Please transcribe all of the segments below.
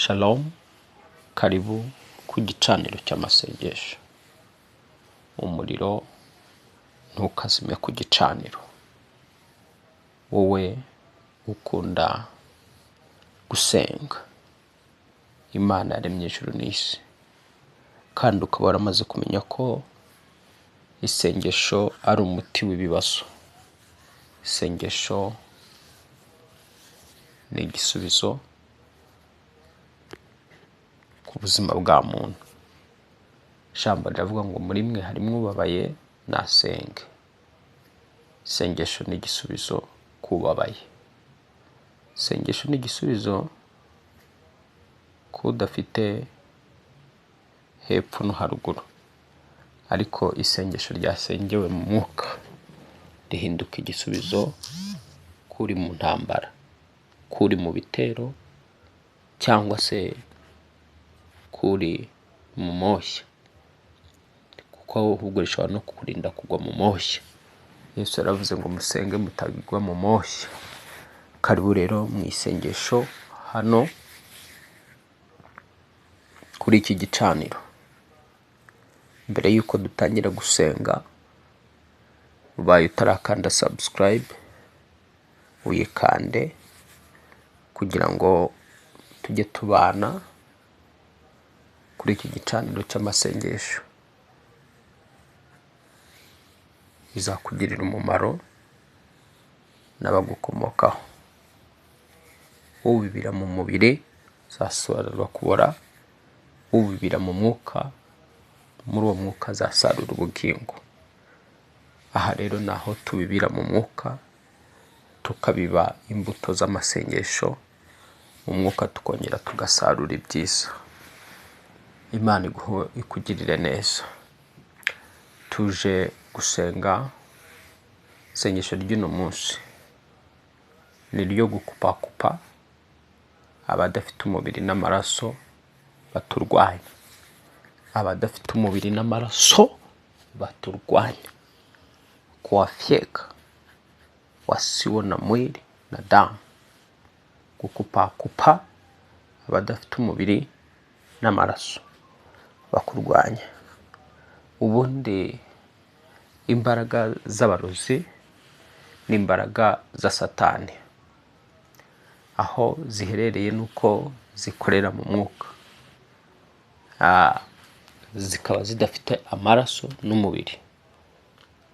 Shalom, karibu ku gicaniro cy'amasengesho. Umuriro ntukazime ku gicaniro. Wowe ukunda gusenga Imana yaremye ijuru n'isi, kandi ukaba waramaze kumenya ko isengesho ari umuti w'ibibazo. Isengesho ni igisubizo ku buzima bwa muntu. Ijambo riravuga ngo muri mwe harimo ubabaye nasenge. Isengesho ni igisubizo ku babaye. Isengesho ni igisubizo ku udafite hepfo no haruguru, ariko isengesho ryasengewe mu mwuka rihinduka igisubizo kuri mu ntambara, kuri mu bitero, cyangwa se kuri mu moshya, kuko ahubwo rishobora no kukurinda kugwa mu moshya. Yesu yaravuze ngo musenge mutagwa mu moshya. Karibu rero mu isengesho hano kuri iki gicaniro. Mbere yuko dutangira gusenga, ubaye utarakanda subscribe, uyikande kugira ngo tujye tubana kuri iki gicaniro cy'amasengesho. Bizakugirira umumaro n'abagukomokaho. Ubibira mu mubiri azasobanurwa kubora, ubibira mu mwuka, muri uwo mwuka azasarura ubugingo. Aha rero naho tubibira mu mwuka, tukabiba imbuto z'amasengesho mu mwuka, tukongera tugasarura ibyiza. Imana ikugirire neza. Tuje gusenga. Isengesho ry'uno munsi ni ryo gukupakupa abadafite umubiri n'amaraso baturwanya. Abadafite umubiri n'amaraso baturwanya, kuwafyeka wasiwo na mwili na damu. Gukupakupa abadafite umubiri n'amaraso bakurwanya. Ubundi imbaraga z'abarozi n'imbaraga za Satani, aho ziherereye nuko zikorera mu mwuka, zikaba zidafite amaraso n'umubiri.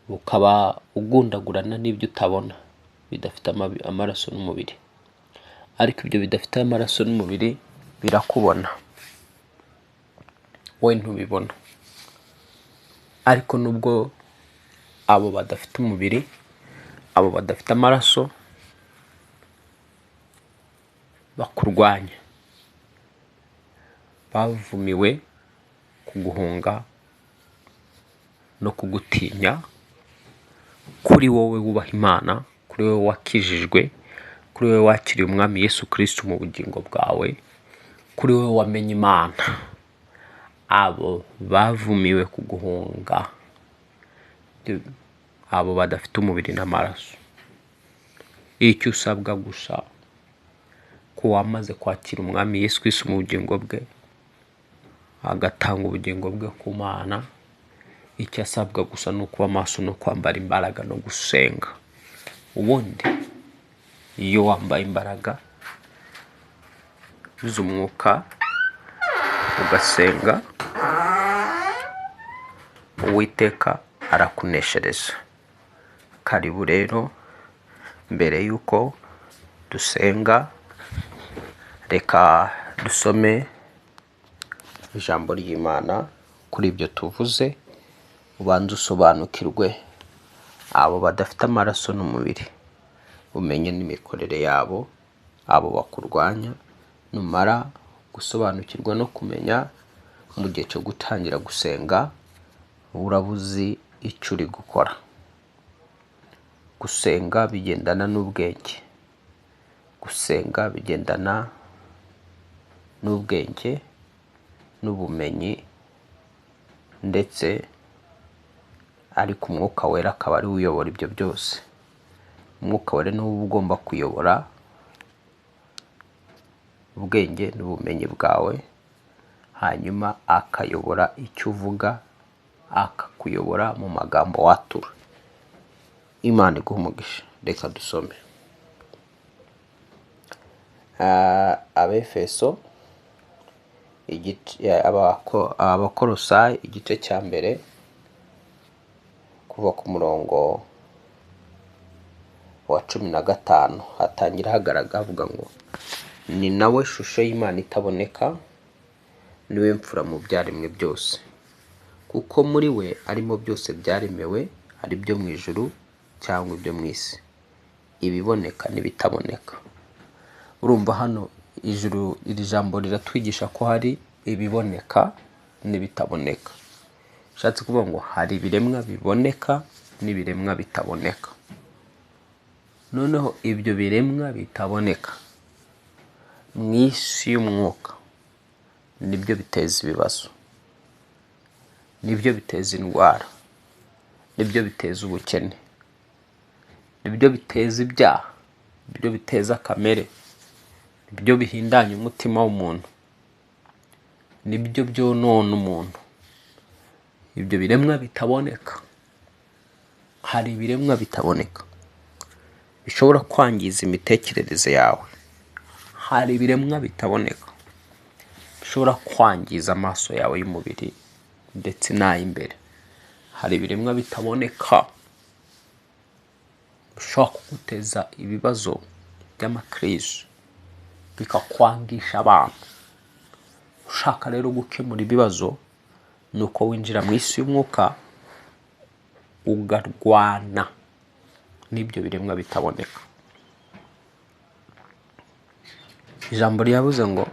Ukaba ugundagurana n'ibyo utabona bidafite amaraso n'umubiri, ariko ibyo bidafite amaraso n'umubiri birakubona, wowe ntubibona. Ariko nubwo abo badafite umubiri, abo badafite amaraso bakurwanya, bavumiwe kuguhunga no kugutinya, kuri wowe wubaha Imana, kuri wowe wakijijwe, kuri wowe wakiriye umwami Yesu Kristo mu bugingo bwawe, kuri wowe wamenye Imana. Abo bavumiwe kuguhunga, abo badafite umubiri n'amaraso. Icyo usabwa gusa ko wamaze kwakira umwami Yesu Kristo mu bugingo bwe, agatanga ubugingo bwe ku Mana. Icyo asabwa gusa ni ukuba maso no kwambara imbaraga no gusenga. Ubundi iyo wambaye imbaraga z'umwuka ugasenga, Uwiteka arakuneshereza. Karibu rero. Mbere yuko dusenga, reka dusome ijambo ry'Imana kuri ibyo tuvuze, ubanze usobanukirwe abo badafite amaraso n'umubiri, umenye n'imikorere yabo, abo bakurwanya. Numara gusobanukirwa no kumenya, mu gihe cyo gutangira gusenga urabuzi icyo uri gukora. Gusenga bigendana n'ubwenge. Gusenga bigendana n'ubwenge n'ubumenyi, ndetse ariko umwuka wera akaba ari uyobora ibyo byose. Umwuka wera niwe ugomba kuyobora ubwenge n'ubumenyi bwawe, hanyuma akayobora icyo uvuga, akakuyobora mu magambo watura. Imana iguhe umugisha. Reka dusome Abefeso Abakolosayi igice cya mbere kuva ku murongo wa 15 hatangira hagaragara avuga ngo ni nawe shusho y'Imana itaboneka, niwe mfura mu byaremwe byose, kuko muri we arimo byose byaremewe, ari byo mu ijuru cyangwa ibyo mu isi, ibiboneka n'ibitaboneka. Urumva hano ijuru, iri jambo riratwigisha ko hari ibiboneka n'ibitaboneka. Shatse kuvuga ngo hari ibiremwa biboneka n'ibiremwa bitaboneka. Noneho ibyo biremwa bitaboneka mu isi y'umwuka nibyo biteza ibibazo, nibyo biteza indwara, nibyo biteza ubukene, nibyo biteza ibyaha, nibyo biteza kamere, nibyo bihindanya umutima w'umuntu, nibyo byonona umuntu. Ibyo biremwa bitaboneka, hari ibiremwa bitaboneka bishobora kwangiza imitekerereze yawe, hari ibiremwa bitaboneka bishobora kwangiza amaso yawe y'umubiri ndetse n'ay'imbere, hari ibiremwa bitaboneka bishobora kuguteza ibibazo by'amakrizi bikakwangisha abantu. Ushaka rero gukemura ibibazo nuko winjira mu isi y'umwuka ugarwana n'ibyo biremwa bitaboneka. Ijambo ryavuze ngo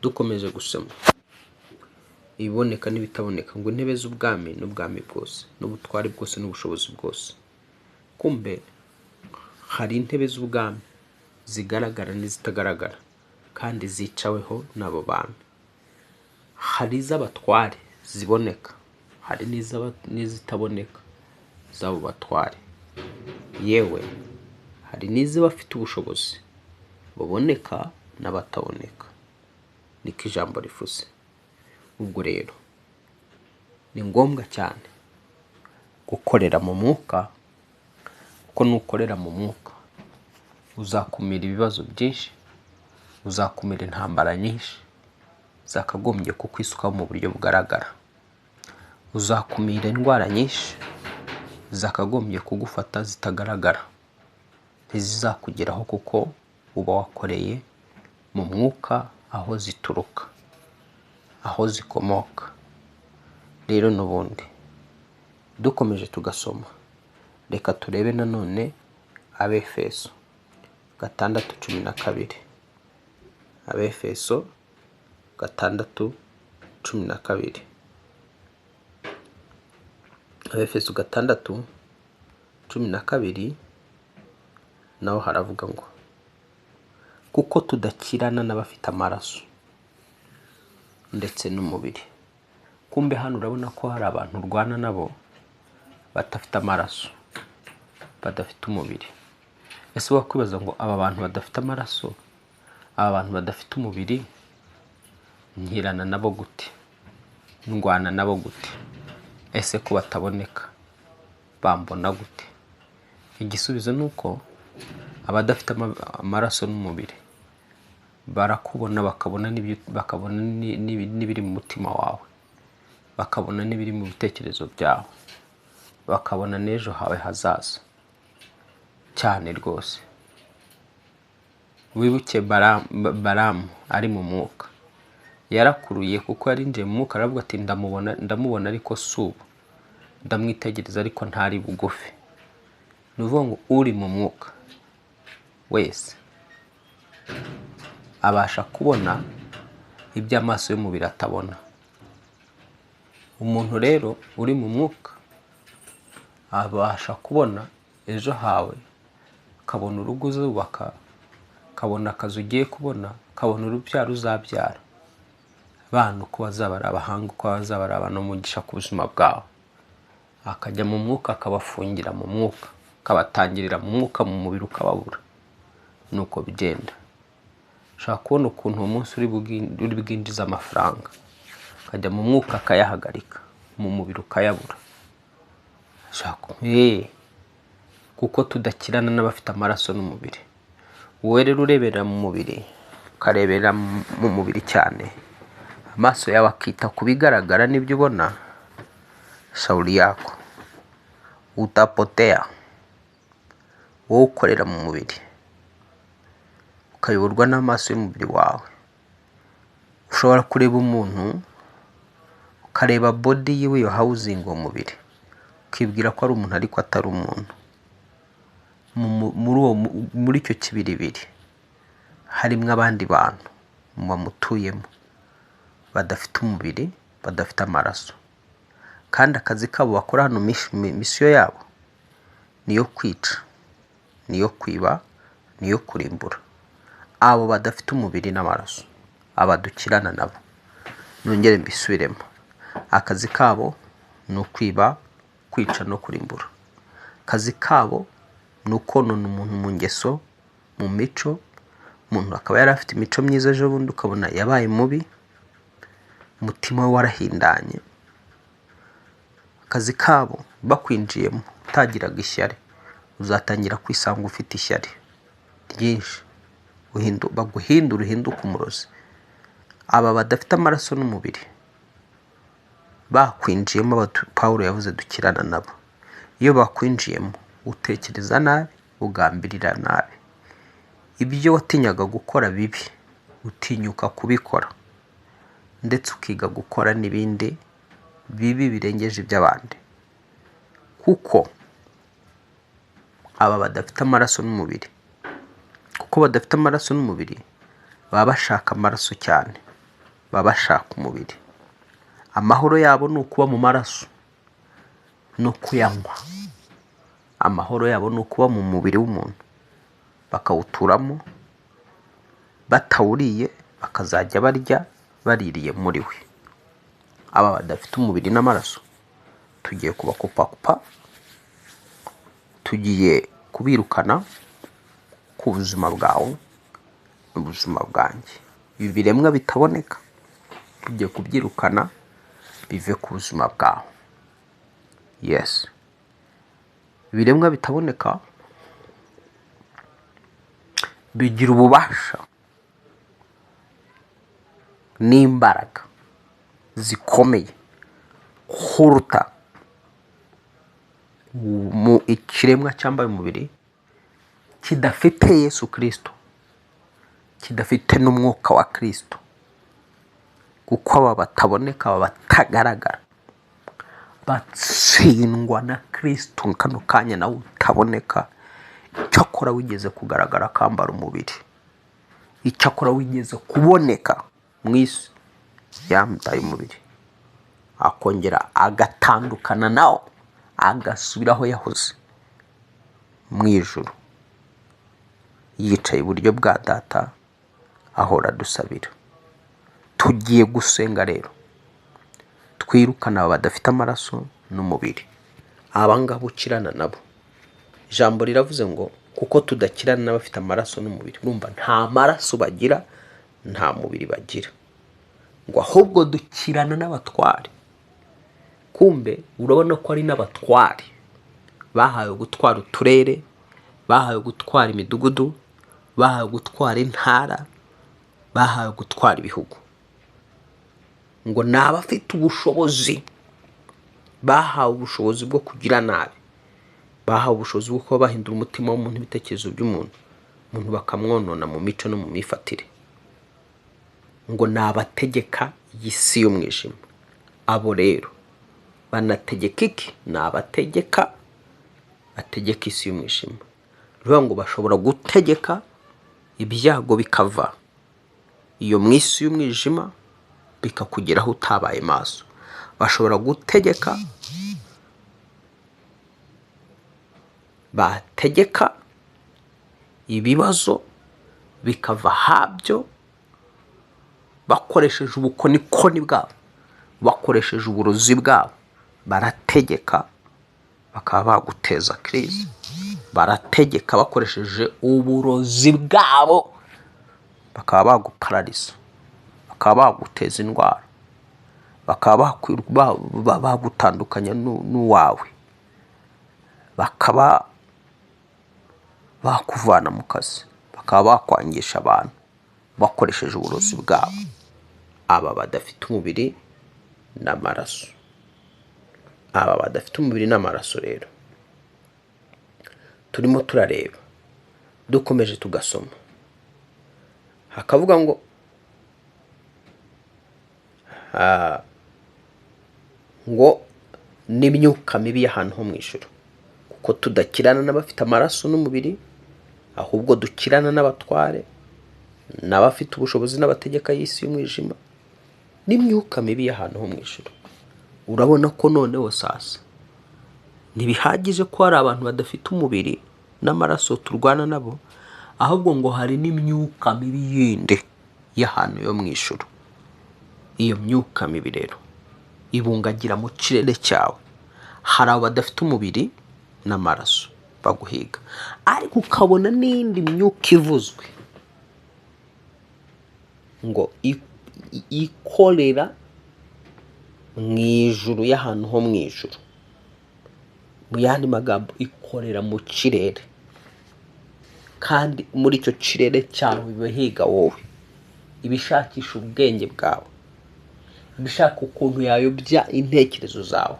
dukomeje gusoma ibiboneka n'ibitaboneka, ngo intebe z'ubwami n'ubwami bwose n'ubutware bwose n'ubushobozi bwose. Kumbe hari intebe z'ubwami zigaragara n'izitagaragara kandi zicaweho n'abo bami. Hari iz'abatware ziboneka, hari n'izitaboneka z'abo batware, yewe hari n'iz'abafite ubushobozi buboneka n'abataboneka. Niko ijambo rivuze. Ubwo rero ni ngombwa cyane gukorera mu mwuka, kuko nukorera mu mwuka uzakumira ibibazo byinshi, uzakumira intambara nyinshi zakagombye kukwisukaho mu buryo bugaragara, uzakumira indwara nyinshi zakagombye kugufata zitagaragara, ntizizakugeraho kuko uba wakoreye mu mwuka aho zituruka, aho zikomoka. Rero n'ubundi dukomeje tugasoma, reka turebe nanone Abefeso 6:12. Abefeso 6:12. Abefeso 6:12 naho haravuga ngo kuko tudakirana n'abafite amaraso ndetse n'umubiri. Kumbe hano urabona ko hari abantu urwana nabo badafite amaraso, badafite umubiri. Ese wakwibaza ngo aba bantu badafite amaraso, aba bantu badafite umubiri, nkirana nabo gute? Ndwana nabo gute? Ese ko bataboneka bambona gute? Igisubizo nuko abadafite amaraso n'umubiri barakubona, bakabona n'ibiri mu mutima wawe, bakabona n'ibiri mu bitekerezo byawe, bakabona n'ejo hawe hazaza cyane rwose. Wibuke Balamu ari mu mwuka, yarakuruye kuko yarinjiye mu mwuka, aravuga ati ndamubona ariko subu, ndamwitegereza ariko ntari bugufi. Nuvuga ngo uri mu mwuka wese abasha kubona ibyo amaso y'umubiri atabona. Umuntu rero uri mu mwuka abasha kubona ejo hawe, kabona urugo uzubaka, kabona akazi ugiye kubona, kabona urubyaro uzabyara, abantu uko bazaba ari abahanga, uko bazaba ari abantu umugisha ku buzima bwawe. Akajya mu mwuka, akabafungira mu mwuka, akabatangirira mu mwuka, mu mubiri ukababura. Nuko bigenda. ushaka kubona ukuntu uwo munsi uri bwinjiza amafaranga, ukajya mu mwuka akayahagarika, mu mubiri ukayabura. Kuko tudakirana n'abafite amaraso n'umubiri. Wowe rero urebera mu mubiri, ukarebera mu mubiri cyane, amaso yawe akita ku bigaragara n'ibyo ubona, shauri yako utapotea. Wowe ukorera mu mubiri, ukayoborwa n'amaso y'umubiri wawe. Ushobora kureba umuntu, ukareba body yiwe, yo housing uwo mubiri, ukibwira ko ari umuntu ariko atari umuntu. Muri icyo kibiribiri harimo abandi bantu bamutuyemo, badafite umubiri, badafite amaraso, kandi akazi kabo bakora hano, misiyo yabo niyo kwica, niyo kwiba, niyo kurimbura. Abo badafite umubiri n'amaraso, abadukirana nabo, nongere mbisubiremo, akazi kabo ni ukwiba, kwica no kurimbura. Akazi kabo ni ukonona umuntu mu ngeso, mu mico. Umuntu akaba yari afite imico myiza, ejo bundi ukabona yabaye mubi, umutima we warahindanye. Akazi kabo bakwinjiyemo utagiraga ishyari, uzatangira kwisanga ufite ishyari ryinshi, baguhindura uhinduka umurozi. Aba badafite amaraso n'umubiri bakwinjiyemo, Pawulo yavuze dukirana nabo. Iyo bakwinjiyemo utekereza nabi, ugambirira nabi. Ibyo watinyaga gukora bibi, utinyuka kubikora, ndetse ukiga gukora n'ibindi bibi birengeje iby'abandi. Kuko aba badafite amaraso n'umubiri, baba bashaka amaraso cyane, baba bashaka umubiri. Amahoro yabo ni ukuba mu maraso no kuyanywa. Amahoro yabo ni ukuba mu mubiri w'umuntu, bakawuturamo, batawuriye bakazajya barya baririye muri we. Aba badafite umubiri n'amaraso tugiye kubakupakupa, tugiye kubirukana ku buzima bwawe n'ubuzima bwanjye. Ibi biremwa bitaboneka tugiye kubyirukana bive ku buzima bwawe. Yes, ibiremwa bitaboneka bigira ububasha n'imbaraga zikomeye kuruta mu ikiremwa cyambaye umubiri kidafite Yesu Kristo, kidafite n'umwuka wa Kristo. Kuko aba bataboneka, aba batagaragara, batsindwa na Kristo. Kano kanya nawe utaboneka, icyakora wigeze kugaragara akambara umubiri, icyakora wigeze kuboneka mu isi yambaye umubiri, akongera agatandukana nawo, agasubira aho yahoze mu ijuru, yicaye iburyo bwa Data, ahora dusabira. Tugiye gusenga rero, twirukana aba badafite amaraso n'umubiri. Aba ngabo ukirana nabo, ijambo riravuze ngo kuko tudakirana n'abafite amaraso n'umubiri. Urumva nta maraso bagira, nta mubiri bagira, ngo ahubwo dukirana n'abatware. Kumbe urabona ko ari n'abatware bahawe gutwara uturere, bahawe gutwara imidugudu, bahawe gutwara intara, bahawe gutwara ibihugu. Ngo ni abafite ubushobozi, bahawe ubushobozi bwo kugira nabi, bahawe ubushobozi bwo kuba bahindura umutima w'umuntu, ibitekerezo by'umuntu, umuntu bakamwonona mu mico no mu mifatire. Ngo ni abategeka y'isi y'umwijima. Abo rero banategeka iki? Ni abategeka, bategeka isi y'umwijima. Ruvuga ngo bashobora gutegeka ibyago bikava iyo mu isi y'umwijima bikakugeraho utabaye maso. Bashobora gutegeka, bategeka ibibazo bikava habyo bakoresheje ubukonikoni bwabo, bakoresheje uburozi bwabo. Barategeka bakaba baguteza crise, barategeka bakoresheje uburozi bwabo bakaba baguparariza, bakaba baguteza indwara, bakaba bagutandukanya n'uwawe, bakaba bakuvana mu kazi, bakaba bakwangisha abantu bakoresheje uburozi bwabo. Aba badafite umubiri n'amaraso, aba badafite umubiri n'amaraso rero turimo turareba, dukomeje tugasoma, hakavuga ngo n'imyuka mibi y'ahantu ho mu ijuru, kuko tudakirana n'abafite amaraso n'umubiri, ahubwo dukirana n'abatware, n'abafite ubushobozi n'abategeka y'isi y'umwijima, n'imyuka mibi y'ahantu ho mu ijuru. Urabona ko noneho sasa ntibihagije ko hari abantu badafite umubiri n'amaraso turwana nabo, ahubwo ngo hari n'imyuka mibi yindi y'ahantu yo mu ijuru. Iyo myuka mibi rero ibungagira mu kirere cyawe. Hari abo badafite umubiri n'amaraso baguhiga, ariko ukabona n'indi myuka ivuzwe ngo ikorera mu ijuru y'ahantu ho mu ijuru. Mu yandi magambo, ikorera mu kirere, kandi muri icyo kirere cyawe bihiga wowe, ibishakisha ubwenge bwawe, ibishaka ukuntu yayobya intekerezo zawe,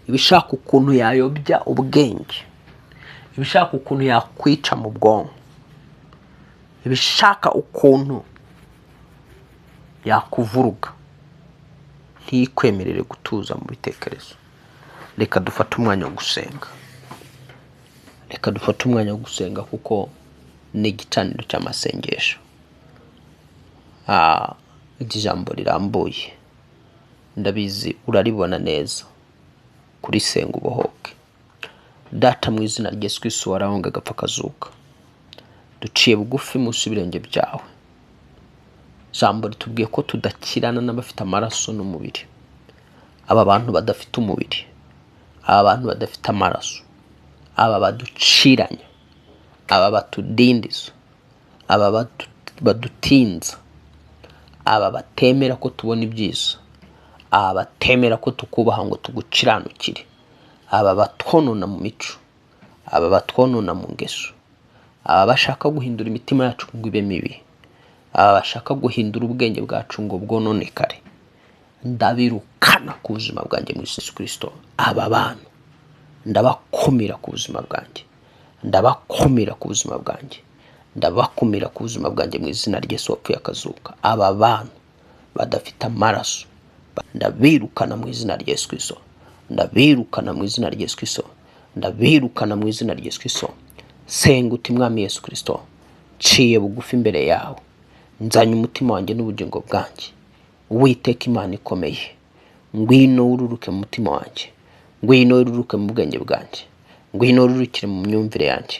ibishaka ukuntu yayobya ubwenge, ibishaka ukuntu yakwica mu bwonko, ibishaka ukuntu yakuvuruga, ntikwemerere gutuza mu bitekerezo. Reka dufate umwanya wo gusenga, reka dufate umwanya wo gusenga, kuko ni igicaniro cy'amasengesho. Ijambo rirambuye ndabizi uraribona neza kuri Senga ubohoke. Data, mu izina rya Yesu Kristo warahonga agapfa kazuka, duciye bugufi munsi y'ibirenge byawe. Ijambo ritubwiye ko tudakirana n'abafite amaraso n'umubiri. Aba bantu badafite umubiri, aba bantu badafite amaraso, aba baduciranya, aba batudindiza, aba badutinza, aba batemera ko tubona ibyiza, aba batemera ko tukubaha ngo tugukiranukire, aba batwonona mu mico, aba batwonona mu ngeso, aba bashaka guhindura imitima yacu ngo ibe mibi, aba bashaka guhindura ubwenge bwacu ngo bwononekare, ndabirukana ku buzima bwanjye muri Yesu Kristo. Aba bantu ndabakumira ku buzima bwanjye, ndabakumira ku buzima bwanjye, ndabakumira ku buzima bwanjye mu izina rya Yesu wapfuye akazuka. Aba bantu badafite amaraso ndabirukana mu izina rya Yesu Kristo, ndabirukana mu izina rya Yesu Kristo, ndabirukana mu izina rya Yesu Kristo. Senga uti Mwami Yesu Kristo, ciye bugufi imbere yawe, nzanye umutima wanjye n'ubugingo bwanjye. Uwiteka Imana ikomeye, ngwino ururuke mu mutima wanjye, ngwino ururuke mu bwenge bwanjye, ngwino ururukire mu myumvire yanjye,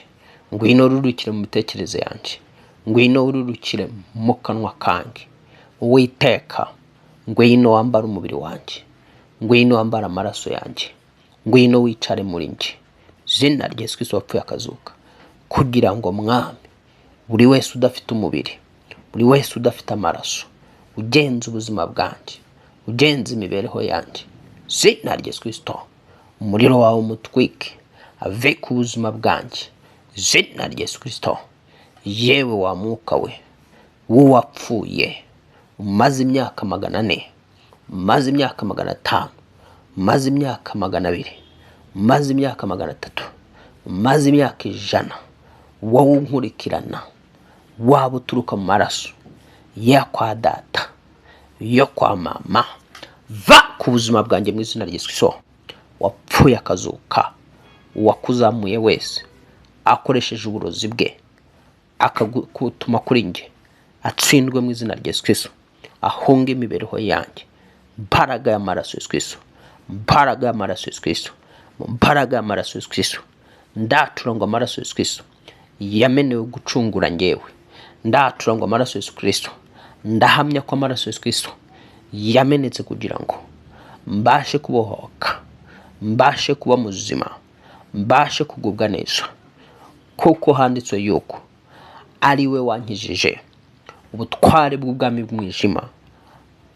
ngwino ururukire mu mitekerereze yanjye, ngwino ururukire mu kanwa kanjye. Uwiteka, ngwino wambara umubiri wanjye, ngwino wambara amaraso yanjye, ngwino wicare muri njye, izina rya Yesu Kristo wapfuye akazuka, kugira ngo Mwami, buri wese udafite umubiri, buri wese udafite amaraso, ugenza ubuzima bwanjye, ugenza imibereho yanjye, izina rya Yesu Kristo, umuriro wawe umutwike, ave ku buzima bwanjye, izina rya Yesu Kristo. Yewe wa mwuka we, wapfuye, umaze imyaka 400, umaze imyaka 500, umaze imyaka 200, umaze imyaka 300, umaze imyaka 100, wowe unkurikirana, waba uturuka mu maraso ya kwa data, yo kwa mama, va ku buzima bwanjye mu izina rya Yesu Kristo. Wapfuye akazuka, wakuzamuye wese akoresheje uburozi bwe akagutuma kuri nge, atsindwe mu izina rya Yesu Kristo, ahunge imibereho yanjye. Mbaraga y'amaraso Yesu Kristo, mbaraga y'amaraso Yesu Kristo, mbaraga y'amaraso Yesu Kristo, ndatura ngo amaraso Yesu Kristo yamenewe gucungura ngewe, ndatura ngo amaraso Yesu Kristo, ndahamya ko amaraso Yesu Kristo yamenetse kugira ngo mbashe kubohoka, mbashe kuba muzima, mbashe kugubwa neza, kuko handitswe yuko ari we wankijije, ubutware bw'ubwami bw'umwijima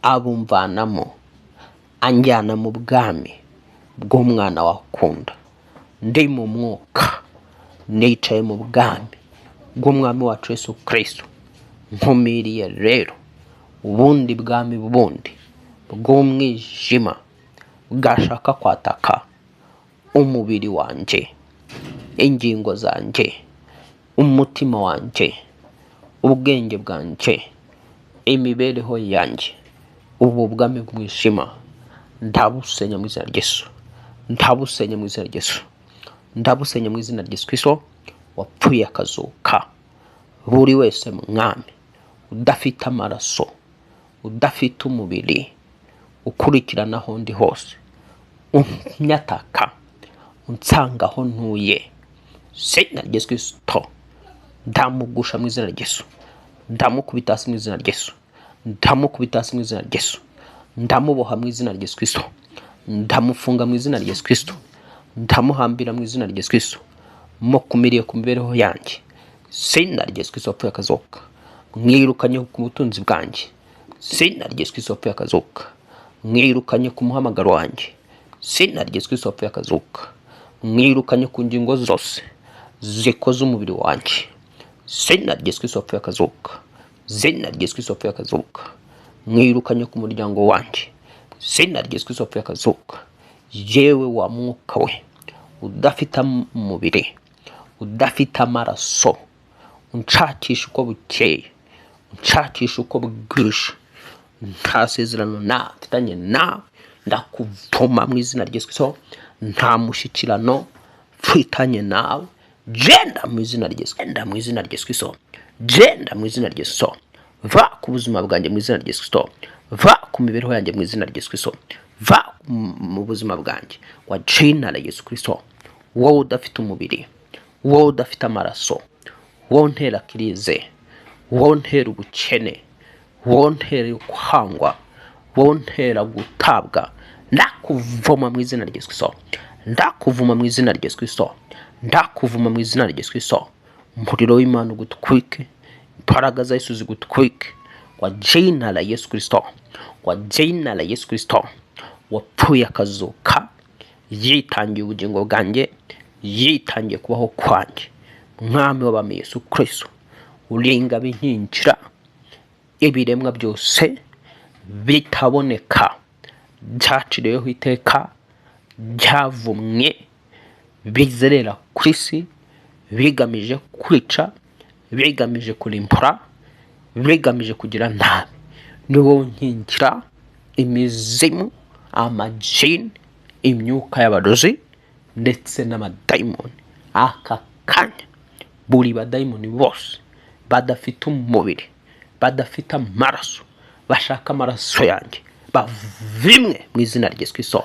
abumvanamo anjyana mu bwami bw'umwana wakunda. Ndi mu mwuka nicaye mu bwami bw'umwami wacu Yesu Kristo. Nkumiriye rero ubundi bwami bundi bw'umwijima bwashaka kwataka umubiri wanjye, ingingo zanjye, umutima wanjye, ubwenge bwanjye, imibereho yanjye. Ubu bwami bw'umwijima ndabusenya mu izina ry'Yesu. Ndabusenya mu izina ry'Yesu. Ndabusenya mu izina ry'Yesu Kristo wapfuye akazuka. Buri wese mwami udafite amaraso, udafite umubiri, ukurikirana aho ndi hose, unyataka, unsanga aho ntuye, izina rya Yesu Kristo ndamugusha mu izina ry'Yesu. Ndamukubita hasi mu izina ry'Yesu. Ndamukubita hasi mu izina ry'Yesu. Ndamuboha mu izina rya Yesu Kristo. Ndamufunga mu izina rya Yesu Kristo. Ndamuhambira mu izina rya Yesu Kristo. Mukumiriye ku mibereho yanjye, izina rya Yesu Kristo wapfuye akazuka. Mwirukanye ku butunzi bwanjye, izina rya Yesu Kristo wapfuye akazuka. Mwirukanye ku muhamagaro wanjye, izina rya Yesu Kristo wapfuye akazuka. Mwirukanye ku ngingo zose zikoze umubiri wanjye, izina rya Yesu Kristo wapfuye akazuka. Izina rya Yesu Kristo wapfuye akazuka. Mwirukanye ku muryango wanjye, izina rya Yesu Kristo wapfuye akazuka. Yewe wa mwuka we udafite umubiri, udafite amaraso, unshakisha uko bukeye, unshakisha uko bwije, nta sezerano mfitanye nawe, ndakuvuma mu izina rya Yesu Kristo. Nta mushyikirano mfitanye nawe. Genda mu izina rya Yesu. Genda mu izina rya Yesu Kristo. Genda mu izina rya Yesu. Va ku buzima bwanjye mu izina rya Yesu Kristo. Va ku mibereho yanjye mu izina rya Yesu Kristo. Va mu buzima bwanjye wa jina la Yesu Kristo. Wowe udafite umubiri, wowe udafite amaraso, wowe ntera kirize, wowe ntera ubukene, wowe ntera kwangwa, wowe ntera gutabwa, ndakuvuma mu izina rya Yesu Kristo. Ndakuvuma mu izina rya Yesu Kristo. Ndakuvuma mu izina rya Yesu Kristo. Umuriro w'Imana ugutwike, imbaraga za Yesu zigutwike kwa jina la Yesu Kristo. Kwa jina la Yesu Kristo wapfuye akazuka, yitangiye ubugingo bwanjye, yitangiye kubaho kwanjye. Mwami w'abami Yesu Kristo uringa binkingira ibiremwa byose bitaboneka, byaciriweho iteka, byavumwe, bizerera ku isi, bigamije kwica, bigamije kurimbura, bigamije kugira nabi. Ni wowe nkingira imizimu, amajini, imyuka y'abarozi ndetse n'amadayimoni. Aka kanya buri badayimoni bose badafite umubiri, badafite amaraso, bashaka amaraso yanjye, bavimwe mu izina rya Yesu Kristo.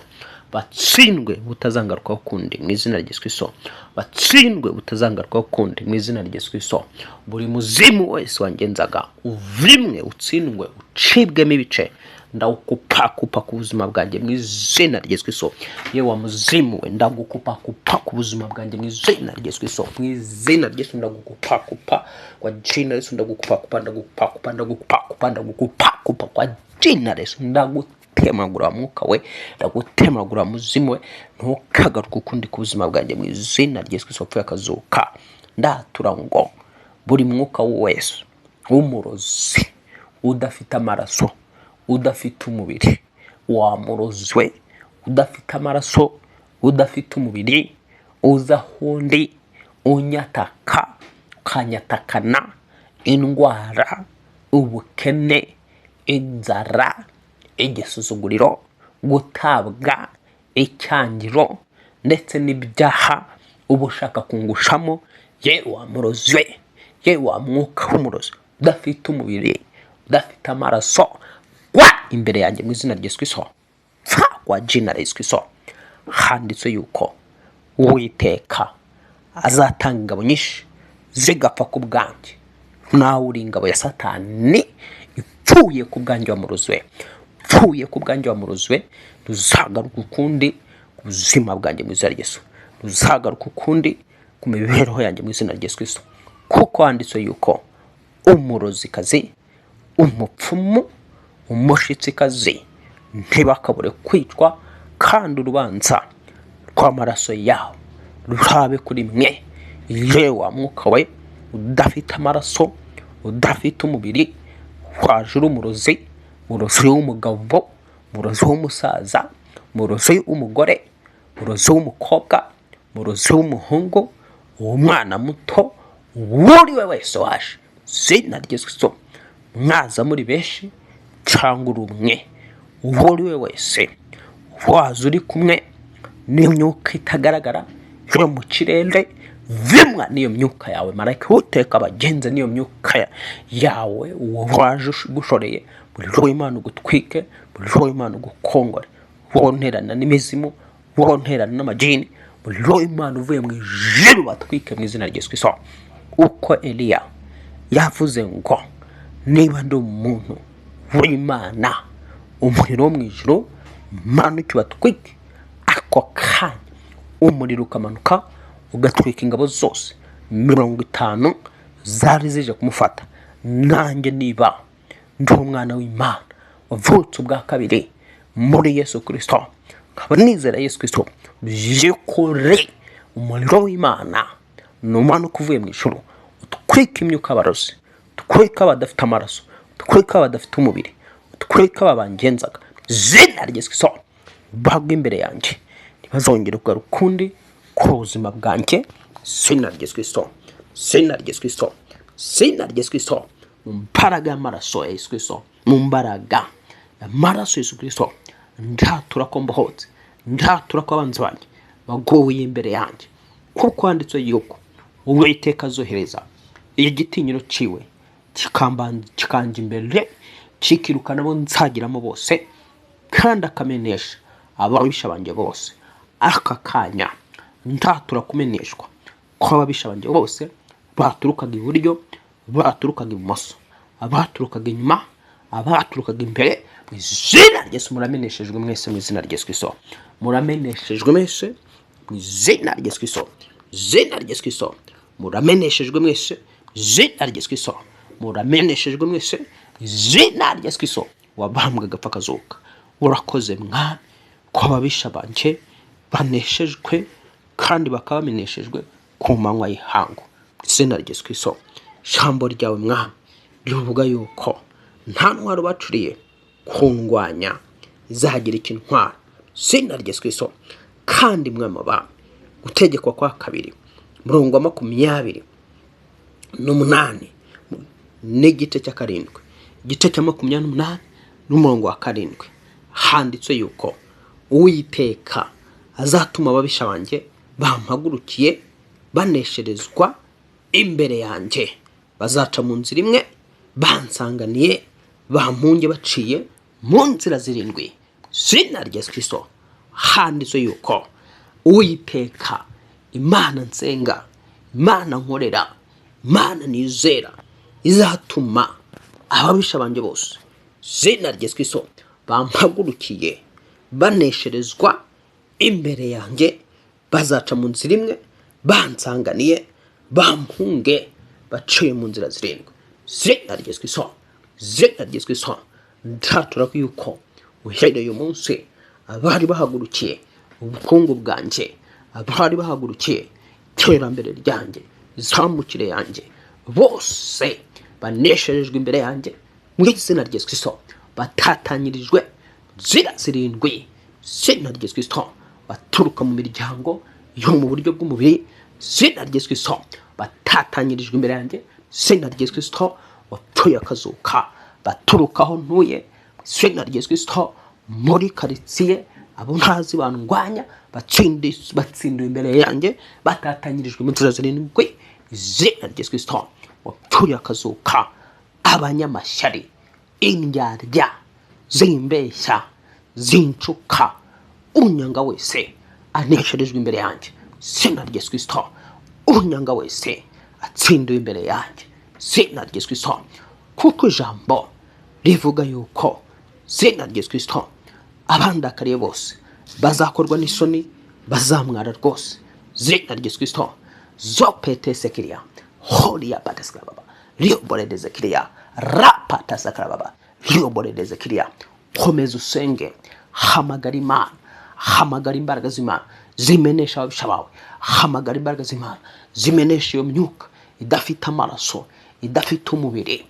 Batsindwe butazangarukaho kundi mu izina rya Yesu Kristo. Batsindwe butazangarukaho kundi mu izina rya Yesu Kristo. Buri muzimu wese wangenzaga uvimwe, utsindwe, ucibwemo ibice. Ndagukupakupa ku buzima bwanjye mu izina rya Yesu Kristo. Yewe wa muzimu we, ndagukupakupa ku buzima bwanjye mu izina rya Yesu Kristo. Mu izina rya Yesu ndagukupakupa kwa jina Yesu. Ndagukupakupa, ndagukupakupa, ndagukupakupa, ndagukupakupa kwa jina Yesu. Ndagutemagura mwuka we, ndagutemagura muzimu we, ntukagaruke ukundi ku buzima bwanjye mu izina rya Yesu Kristo wapfuye akazuka. Ndatura ngo buri mwuka wese w'umurozi udafite amaraso, udafite umubiri, wamurozwe, udafite amaraso, udafite umubiri, uza hundi unyataka, ukanyatakana indwara, ubukene, inzara, igisuzuguriro, gutabwa, icyangiro ndetse n'ibyaha uba ushaka kungushamo. Ye wamurozwe, ye wa mwuka w'umurozi udafite umubiri, udafite amaraso, wa imbere yanjye mu izina rya Yesu Kristo. Fa kwa jina la Yesu Kristo. Handitse yuko Uwiteka azatanga ingabo nyinshi zigapfa ku bwanjye. Nawe uri ingabo ya Satani ipfuye ku bwanjye wamurozwe, pfuye ku bwanjye wamurozwe. Ntuzagaruka ukundi ku buzima bwanjye mu izina rya Yesu. Ntuzagaruka ukundi ku mibereho yanjye mu izina rya Yesu Kristo. Kuko handitse yuko umurozikazi umupfumu umushitsikazi ntibakabure kwicwa, kandi urubanza rw'amaraso yawe rurabe kuri mwe. yewe wa mwuka we udafite amaraso, udafite umubiri, waje uri umurozi, murozi w'umugabo, murozi w'umusaza, murozi w'umugore, murozi w'umukobwa, murozi w'umuhungu, umwana muto, uri we wese waje zina ry'Yesu, mwaza muri benshi cyangwa uri umwe, uri we wese waza uri kumwe n'imyuka itagaragara yo mu kirere, vimwa n'iyo myuka yawe. Marayika uteka abagenzi n'iyo myuka yawe waje gushoreye, buri w'Imana ugutwike, buri w'Imana ugukongore, wonterana n'imizimu, wonterana n'amajini, buri w'Imana uvuye mu ijuru batwike mu izina ry'Yesu. Uko Eliya yavuze ngo niba ndi umuntu w'Imana, umuriro wo mu ijuru manuke batwike, ako kanya umuriro ukamanuka ugatwika ingabo zose 50 zari zije kumufata. Nanjye niba ndi umwana w'Imana wavutse ubwa kabiri muri Yesu Kristo, nkaba nizera Yesu Kristo, by'ukuri umuriro w'Imana numanuka uvuye mu ijuru utwika imyuka abarozi, utwika abadafite amaraso, utwika abadafite umubiri, utwika ababangenzaga. Zina ry'Yesu bagwa imbere yanjye, ntibazongere kugaruka ukundi ku buzima bwanjye. Zina ry'Yesu, zina ry'Yesu, zina ry'Yesu, mu mbaraga y'amaraso ya Yesu Kristo, mu mbaraga y'amaraso ya Yesu Kristo, ndatura ko mbohotse, ndatura ko abanzi banjye bagoye imbere yanjye, kuko handitswe yuko Uwiteka azohereza igitinyiro ciwe kikanje imbere, kikirukana abo nzagiramo bose, kandi akamenesha ababisha banjye bose. Aka kanya ndatura kumeneshwa ko ababisha banjye bose baturukaga iburyo, baturukaga ibumoso, abaturukaga inyuma, abaturukaga imbere, mu izina ry'Yesu murameneshejwe mwese, mu izina ry'Yesu murameneshejwe mwese, mu izina ry'Yesu, zina ry'Yesu murameneshejwe mwese, zina ry'Yesu murameneshejwe mwese, zina ry'Yesu wabambwe agapfa kazuka. Urakoze Mwami ko ababisha banjye baneshejwe, kandi bakaba bameneshejwe ku manywa y'ihangu. Izina ry'Yesu, ijambo ryawe Mwami rivuga yuko nta ntwaro bacuriye kundwanya izagira ikintwara. Izina ry'Yesu, kandi Mwami ba gutegekwa kwa 2 murongo wa 28 n'igice cya 7, igice cya 28 n'umurongo wa 7 handitswe yuko Uwiteka azatuma ababisha banjye bampagurukiye banesherezwa imbere yanjye, bazaca mu nzira imwe bansanganiye, bampunge baciye mu nzira 7. Zina ry'Yesu handitswe yuko Uwiteka Imana nsenga, Imana nkorera, Imana nizera, izatuma ababisha banjye bose, zina ry'Yesu, bampagurukiye banesherezwa imbere yanjye, bazaca mu nzira imwe bansanganiye, bampunge baciye mu nzira 7. Zina ry'Yesu, zina ry'Yesu, ndatura ko yuko uhereye umunsi abari bahagurukiye ubukungu bwanjye, abari bahagurukiye iterambere ryanjye, izamukire yanjye, bose banesherejwe imbere yanjye mu izina ry'Yesu, batatanyirijwe zira 7. Zina ry'Yesu, baturuka mu miryango yo mu buryo bw'umubiri. Zina ry'Yesu, batatanyirijwe imbere yanjye. Zina ry'Yesu, wapfuye akazuka, baturukaho ntuye. Zina ry'Yesu, muri karitsiye abo ntazi bandwanya batsindiwe imbere yanjye, batatanyirijwe mu nzira 7. Zina ry'Yesu, wapfuye akazuka, abanyamashyari, indyarya, zimbeshya, zincuka, unyanga wese anesherejwe imbere yanjye. Zina ry'Yesu, unyanga wese atsindiwe imbere yanjye. Zina ry'Yesu, kuko ijambo rivuga yuko zina ry'Yesu abandakariye bose bazakorwa n'isoni, bazamwara rwose. Zina ry'Yesu, zopete sekiria holy abadafite rio boredeze kiria rapata sakarababa riyoborereze kiriya. Komeza usenge, hamagara Imana, hamagara imbaraga z'Imana zimenesha ababisha bawe, hamagara imbaraga z'Imana zimenesha iyo myuka idafite amaraso, idafite umubiri.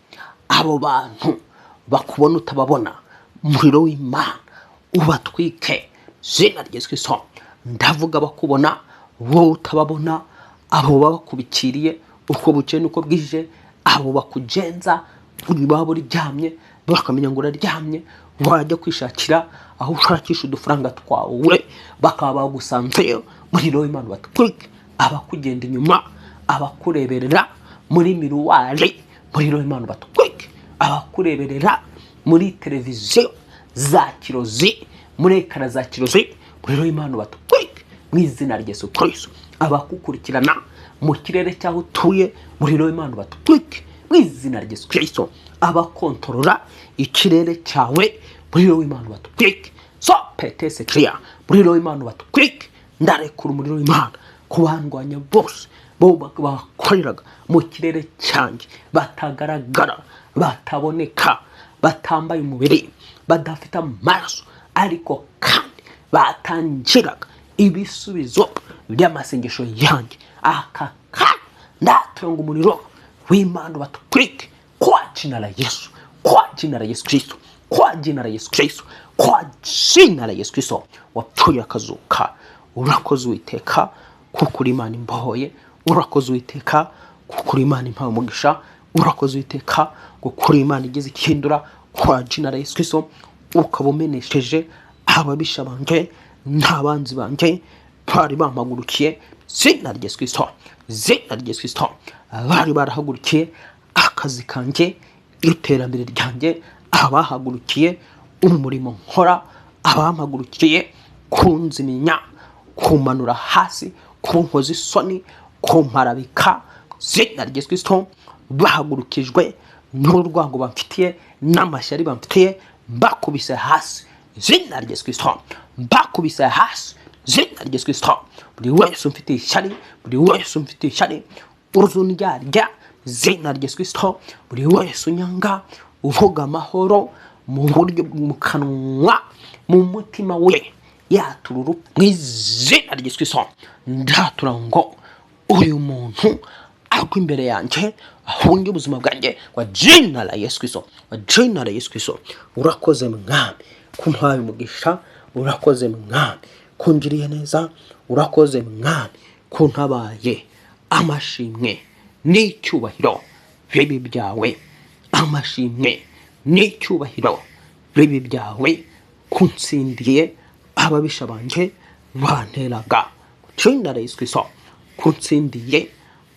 Abo bantu bakubona utababona, umuriro w'Imana ubatwike zina rya Yesu Kristo. Ndavuga bakubona wowe utababona, abo babakubikiriye uko bukeye nuko bwije, abo bakugenza uri baba uryamye bakamenya ngo uraryamye, wajya kwishakira aho ushakisha udufaranga twawe bakaba bagusanzeyo. Umuriro w'Imana batwike. Abakugenda inyuma, abakureberera muri miruwari, umuriro w'Imana batwike. Abakureberera muri televiziyo za kirozi, muri ekara za kirozi, umuriro w'Imana batwike mu izina rya Yesu Kristo. Abakukurikirana mu kirere cyaho utuye, umuriro w'Imana batwike mu izina rya Yesu Kristo. Abakontorora ikirere cyawe, umuriro w'Imana batwike. So petese clear, umuriro w'Imana batwike. Ndarekura umuriro w'Imana kubandwanya bose bo bakoreraga mu kirere cyanjye, batagaragara, bataboneka, batambaye umubiri, badafite amaraso, ariko kandi batangiraga ibisubizo by'amasengesho yanjye. Aka ndatunga umuriro w'Imana batwike kwa jina la Yesu, kwa jina la Yesu Kristo, kwa jina la Yesu Kristo, kwa jina la Yesu Kristo. Wapfuye akazuka. Urakoze Uwiteka kuko uri Imana imbohoye, urakoze Uwiteka kuko uri Imana impaye umugisha, urakoze Uwiteka kuko uri Imana igeze ikindura kwa jina la Yesu Kristo. Ukabumenesheje ababisha banjye n'abanzi banjye bari bampagurukiye zina rya Yesu Kristo, zina rya Yesu Kristo. Bari barahagurukiye akazi kanjye, iterambere ryanjye, abahagurukiye umurimo nkora, abampagurukiye kunziminya, kumanura hasi, kunkoza isoni, kumparabika zina rya Yesu Kristo. Bahagurukijwe n'urwango bamfitiye n'amashyari bamfitiye, bakubise hasi zina rya Yesu Kristo, bakubise hasi zina rya Yesu Kristo. Buri wese umfitiye ishyari, buri wese umfitiye ishyari, uruzundyarya zina rya Yesu Kristo. Buri wese unyanga, uvuga amahoro mu buryo mu kanwa, mu mutima we yatururu mu izina rya Yesu Kristo. Ndatura ngo uyu muntu agwa imbere yanjye, ahunge ubuzima bwanjye kwa jina la Yesu Kristo, kwa jina la Yesu Kristo. Urakoze Mwami kumpaye umugisha, urakoze Mwami kungiriye neza, urakoze Mwami kuntabaye. Amashimwe n'icyubahiro bibi byawe, amashimwe n'icyubahiro bibi byawe. Kuntsindiye ababisha banjye banteraga jina la Yesu Kristo, kuntsindiye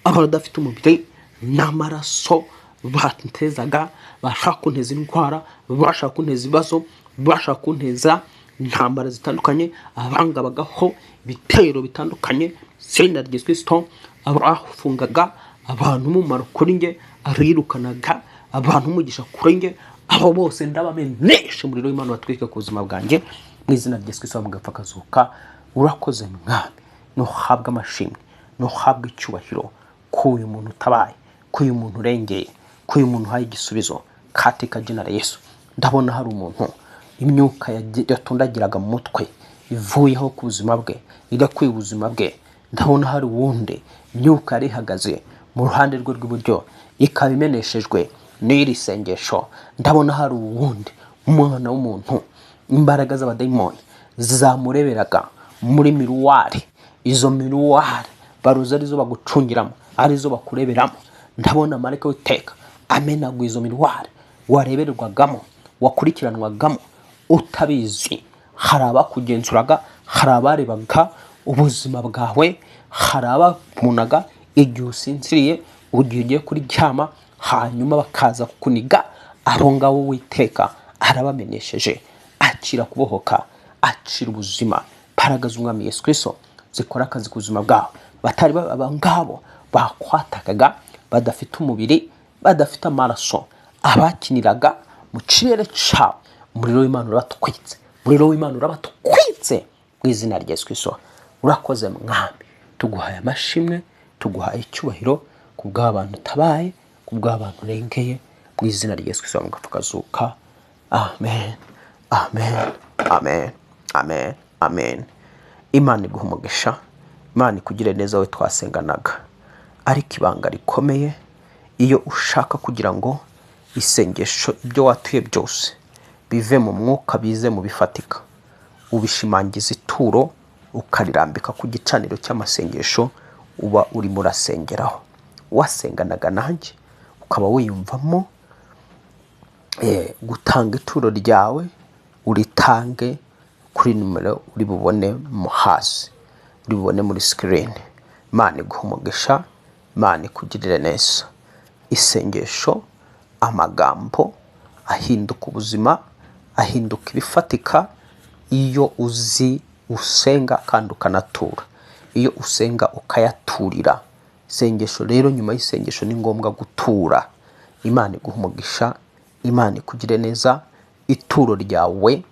abadafite umubiri n'amaraso batezaga, bashaka kunteza indwara, bashaka kunteza ibibazo, bashaka kunteza intambara zitandukanye, abangabagaho ibitero bitandukanye zina rya Yesu Kristo. Abafungaga abantu umumaro kuri nge, arirukanaga abantu umugisha kuri nge, abo bose ndabamenesha umuriro w'Imana batwike ku buzima bwanjye mu izina rya Yesu Kristo. Mugapfa akazuka. Urakoze Mwami, nuhabwa amashimwe, nuhabwa icyubahiro k'uyu muntu utabaye, k'uyu muntu urengeye, k'uyu muntu uhaye igisubizo katika jina la Yesu. Ndabona hari umuntu imyuka yatundagiraga mu mutwe ivuyeho ku buzima bwe, igakwiye ubuzima bwe. Ndabona hari wundi imyuka yari ihagaze mu ruhande rwe rw'iburyo, ikaba imeneshejwe n'iri sengesho. Ndabona hari wundi umwana w'umuntu, imbaraga z'abadayimoni zamureberaga muri miruwari. Izo miruwari baruza arizo bagucungiramo, arizo bakureberamo. Ndabona marayika w'Uwiteka amenaguye izo miruwari wareberwagamo, wakurikiranwagamo utabizi. Hari abakugenzuraga, hari abarebaga ubuzima bwawe, hari ababonaga igihe usinziriye, igihe ugiye kuryama, hanyuma bakaza kukuniga. Abo ngabo Uwiteka arabamenyesheje. Akira kubohoka, akira ubuzima. Imbaraga z'Umwami Yesu Kristo zikora akazi ku buzima bwawe. Batari abangabo bakwatakaga, badafite umubiri, badafite amaraso, abakiniraga mu kirere cyawe, umuriro w'Imana urabatwitse, umuriro w'Imana urabatwitse mu izina rya Yesu Kristo. Urakoze Mwami, tuguhaye amashimwe, tuguhaye icyubahiro kubw'abantu utabaye, kubw'abantu urengeye, mu izina rya Yesu Kristo tukazuka. Amen, amen, amen, amen, amen. Imana iguha umugisha, Imana ikugire neza we twasenganaga. Ariko ibanga rikomeye iyo ushaka kugira ngo isengesho ibyo watuye byose bive mu mwuka bize mu bifatika, ubishimangiza ituro ukarirambika ku gicaniro cy'amasengesho uba urimo urasengeraho. Wasenganaga nanjye ukaba wiyumvamo gutanga ituro ryawe, uritange kuri nimero uri bubone mu hasi, uri bubone muri screen. Imana iguha umugisha, Imana ikugirire neza. Isengesho, amagambo ahinduka ubuzima, ahinduka ibifatika iyo uzi usenga kandi ukanatura, iyo usenga ukayaturira. Isengesho rero, nyuma y'isengesho ni ngombwa gutura. Imana iguha umugisha, Imana ikugire neza. Ituro ryawe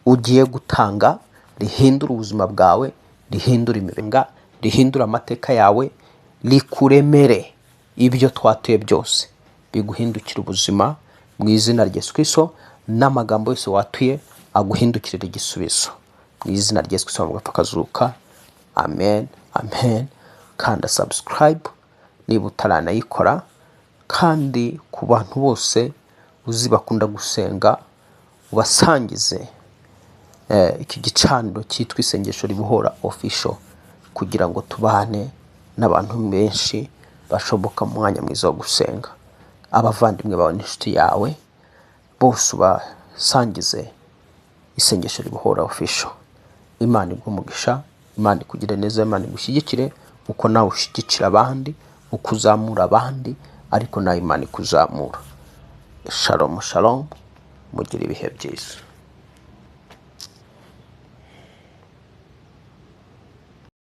ugiye gutanga rihindura ubuzima bwawe, rihindura imibenga, rihindura amateka yawe, rikuremere ibyo twatuye byose, biguhindukira ubuzima mu izina rya Yesu Kristo. N'amagambo yose watuye aguhindukirira igisubizo mu izina rya Yesu Kristo tukazuka. Amen, amen. Kanda subscribe niba utaranayikora, kandi ku bantu bose uzi bakunda gusenga ubasangize iki gicaniro cyitwa isengesho ribohora official, kugira ngo tubane n'abantu benshi bashoboka mu mwanya mwiza wo gusenga. Abavandimwe bawe n'inshuti yawe bose ubasangize isengesho ribohora official. Imana iguha umugisha, Imana ikugire neza, Imana igushyigikire uko nawe ushyigikira abandi, uko uzamura abandi, ariko nawe Imana ikuzamura. Shalom, shalom, mugire ibihe byiza.